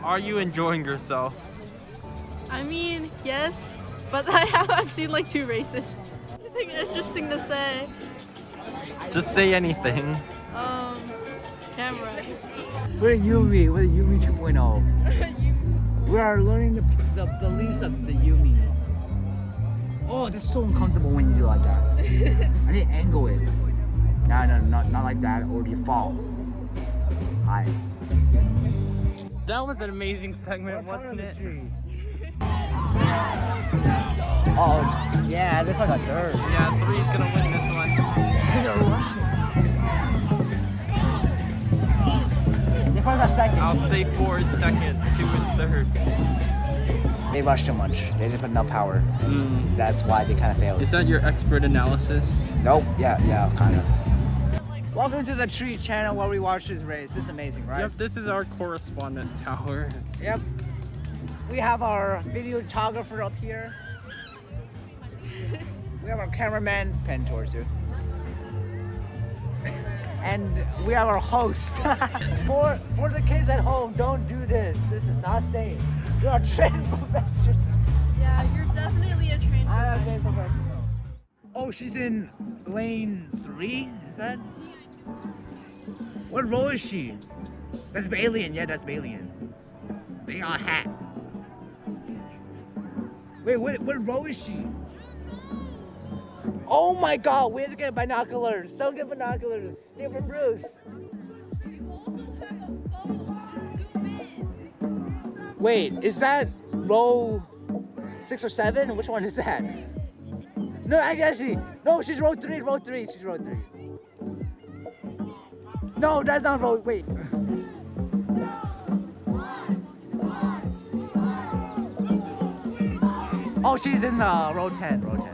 Are you enjoying yourself? I mean, yes, but I've seen like 2 races. Anything interesting to say? Just say anything. Camera. We're Yumi, we're Yumi 2.0. We are learning the beliefs of the Yumi. Oh, that's so uncomfortable when you do like that. I need to angle it. No, not like that, or you fall. Hi. That was an amazing segment, wasn't it? Oh, yeah, they probably got third. Yeah, 3's gonna win this one. Because they're rushing. They probably got second. I'll say 4 is second, 2 is third. They rushed too much. They didn't put enough power. Mm. That's why they kind of failed. Is that your expert analysis? Nope. Yeah, kind of. Welcome to the Tree Channel where we watch this race. This is amazing, right? Yep, this is our correspondent tower. Yep. We have our videographer up here. We have our cameraman, pen towards you. And we have our host. For the kids at home, don't do this. This is not safe. You're a trained professional. Yeah, you're definitely a trained I'm a professional. trained professional. Oh, she's in lane 3? Is that? What row is she? That's Balian. Yeah, that's Balian. They got a hat. Wait, what row is she? Oh my god, we have to get binoculars. Don't get binoculars. Steal from Bruce. Wait, is that row 6 or 7? Which one is that? No, actually, no, she's row 3, she's row 3. No, that's not row, wait. Oh, she's in row 10, row 10.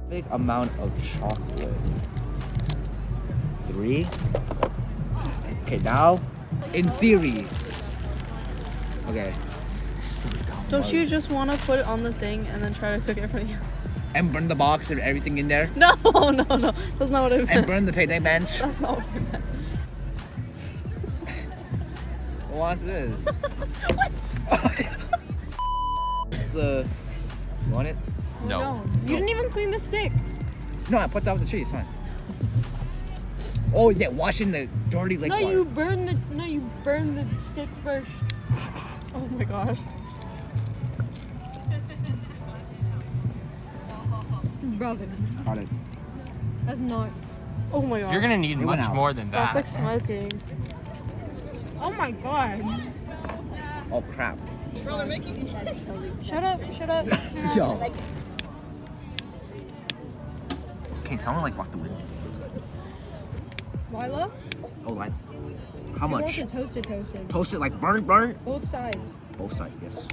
Big amount of chocolate. 3. Okay, now, in theory. Okay. So dumb. Don't you just want to put it on the thing and then try to cook it for you? And burn the box and everything in there? No. That's not what I meant. And burn the picnic bench? That's not what I meant. What's this? It's the... You want it? No. You didn't even clean the stick. No, I put that off the tree, it's fine. Oh yeah, washing the dirty lake No, water. you burn the stick first. Oh my gosh. Brother, Got it. that's not. Oh my gosh. You're gonna need It went much out. more than That's that. like smoking. Oh my god. Oh crap. Shut up. Yo. Can someone like block the wind? Lila? Oh, like, how much? Toasted. Toast it like burn? Both sides. Both sides, yes.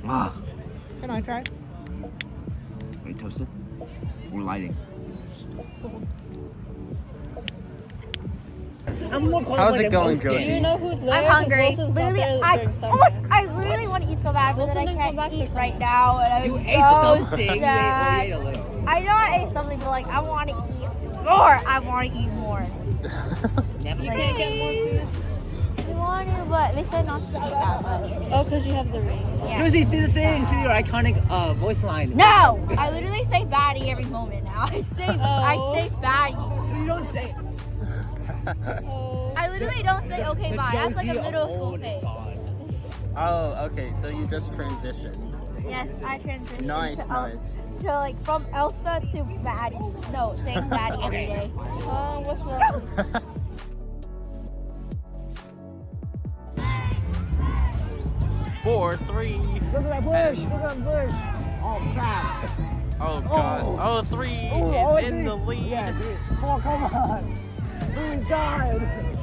Ah, Can I try? wait, toasted? Or lighting? I'm more How's it qualified going, than Wilson. Josie? Do you know who's there? I'm 'Cause hungry. Wilson's not Literally, there I, during oh summer. my, I really want to eat so bad, but Wilson then I didn't come can't back for eat summer. right now. And You I'm ate so something. sad. You ate a little. I know I ate something, but like I want to eat more. I want to eat more. Never You Like- can't get more food. I want to, but they said not to eat that much. Oh, because you have the rings. Yeah. Josie, see the thing. See your iconic voice line. No, I literally say baddie every moment now. I Oh. say baddie. So you don't say. Oh. I literally don't say okay The bye. That's like a Josie of middle school old is thing. gone. Oh, okay. So you just transitioned. Yes, I transitioned Nice, to, nice. to like from Elsa to baddie. No, saying baddie every day. What's wrong? 4, 3. Look at that bush. Look at that bush. Oh crap. Oh god. Oh, 3 is in the lead. Yeah, dude. Oh, come on. Please, God.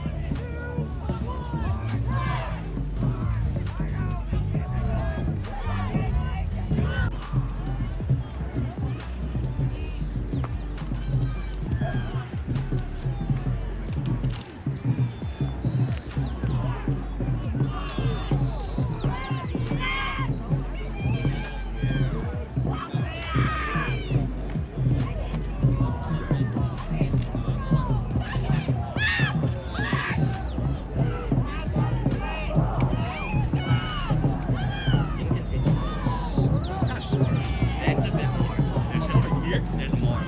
That's a bit more. There's over here. There's more.